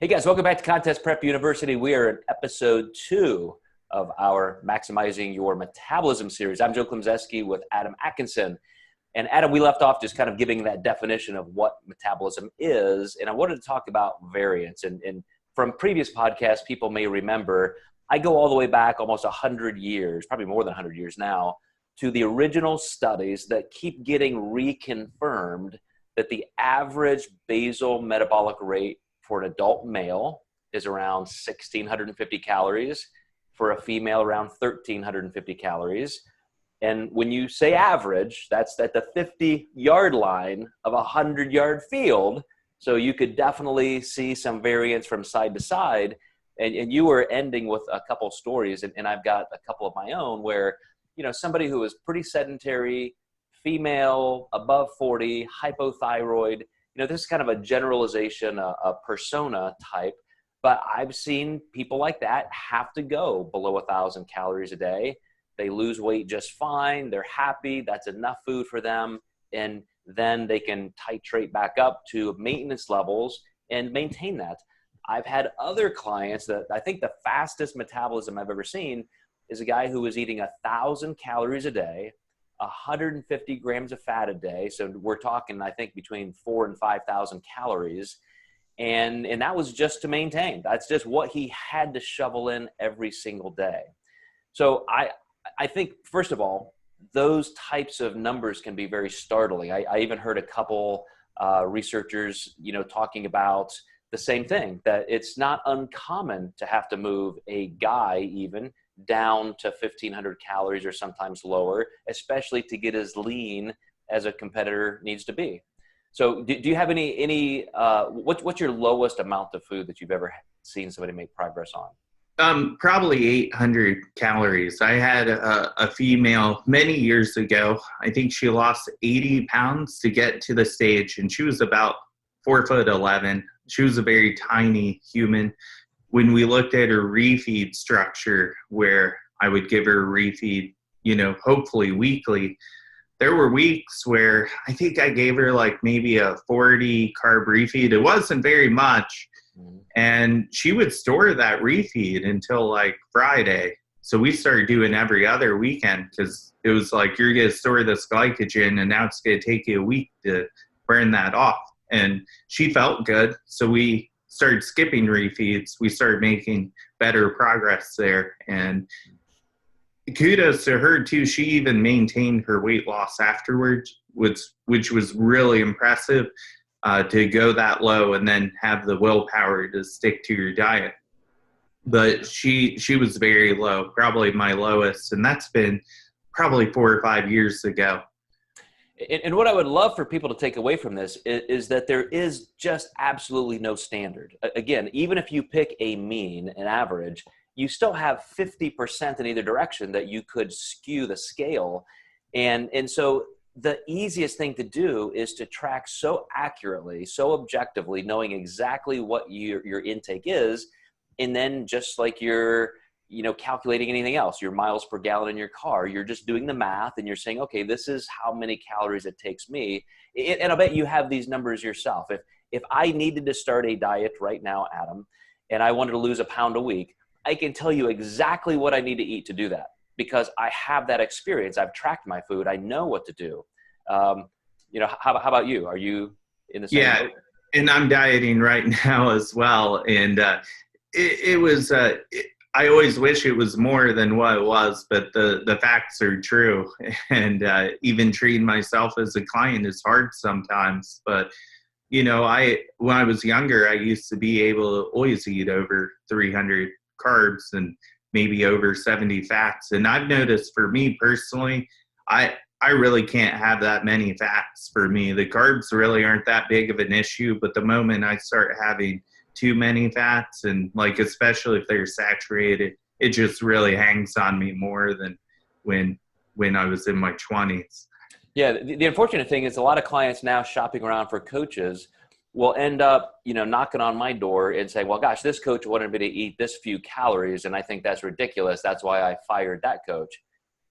Hey guys, welcome back to Contest Prep University. We are in episode 2 of our Maximizing Your Metabolism series. I'm Joe Klemczewski with Adam Atkinson. And Adam, we left off just kind of giving that definition of what metabolism is. And I wanted to talk about variance. And from previous podcasts, people may remember, I go all the way back almost 100 years, probably more than 100 years now, to the original studies that keep getting reconfirmed that the average basal metabolic rate for an adult male is around 1,650 calories. For a female, around 1,350 calories. And when you say average, that's at the 50-yard line of a 100-yard field. So you could definitely see some variance from side to side. And you were ending with a couple stories, and I've got a couple of my own where, you know, somebody who was pretty sedentary, female, above 40, hypothyroid, you know, this is kind of a generalization, a persona type, but I've seen people like that have to go below 1,000 calories a day. They lose weight just fine. They're happy. That's enough food for them. And then they can titrate back up to maintenance levels and maintain that. I've had other clients that I think the fastest metabolism I've ever seen is a guy who was eating 1,000 calories a day, 150 grams of fat a day. So we're talking, I think, between 4,000 and 5,000 calories. And that was just to maintain. That's just what he had to shovel in every single day. So I think, first of all, those types of numbers can be very startling. I even heard a couple researchers, you know, talking about the same thing, that it's not uncommon to have to move a guy even down to 1,500 calories or sometimes lower, especially to get as lean as a competitor needs to be. So do you have what's your lowest amount of food that you've ever seen somebody make progress on? Probably 800 calories. I had a female many years ago. I think she lost 80 pounds to get to the stage, and she was about 4'11". She was a very tiny human. When we looked at her refeed structure, where I would give her a refeed, you know, hopefully weekly, there were weeks where I think I gave her like maybe a 40 carb refeed. It wasn't very much. And she would store that refeed until like Friday. So we started doing every other weekend because it was like, you're going to store this glycogen and now it's going to take you a week to burn that off. And she felt good. So we started skipping refeeds. We started making better progress there. And kudos to her too. She even maintained her weight loss afterwards, which was really impressive, to go that low and then have the willpower to stick to your diet. But she was very low, probably my lowest, and that's been probably 4 or 5 years ago. And what I would love for people to take away from this is that there is just absolutely no standard. Again, even if you pick a mean, an average, you still have 50% in either direction that you could skew the scale. And so the easiest thing to do is to track so accurately, so objectively, knowing exactly what your intake is. And then just like you're, you know, calculating anything else, your miles per gallon in your car, you're just doing the math and you're saying, okay, this is how many calories it takes me. And I'll bet you have these numbers yourself. If I needed to start a diet right now, Adam, and I wanted to lose 1 pound a week, I can tell you exactly what I need to eat to do that because I have that experience. I've tracked my food. I know what to do. You know, how about you? Are you in the same boat? And I'm dieting right now as well. And it was I always wish it was more than what it was, but the facts are true. And even treating myself as a client is hard sometimes. But, you know, when I was younger, I used to be able to always eat over 300 carbs and maybe over 70 fats. And I've noticed for me personally, I really can't have that many fats for me. The carbs really aren't that big of an issue, but the moment I start having too many fats, and like especially if they're saturated, it just really hangs on me more than when I was in my 20s. Yeah, the unfortunate thing is a lot of clients now shopping around for coaches will end up, you know, knocking on my door and say, well, gosh, this coach wanted me to eat this few calories, and I think that's ridiculous. That's why I fired that coach.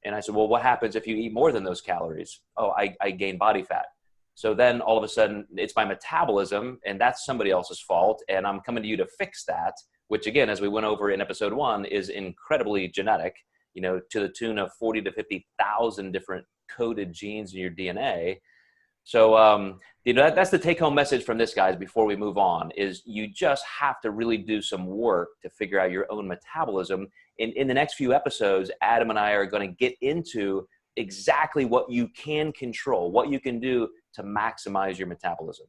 And I said, well, what happens if you eat more than those calories? Oh, I gain body fat. So then all of a sudden it's my metabolism, and that's somebody else's fault. And I'm coming to you to fix that, which again, as we went over in episode 1, is incredibly genetic, you know, to the tune of 40 to 50,000 different coded genes in your DNA. So, you know, that's the take home message from this, guys, before we move on, is you just have to really do some work to figure out your own metabolism. In the next few episodes, Adam and I are going to get into exactly what you can control, what you can do to maximize your metabolism.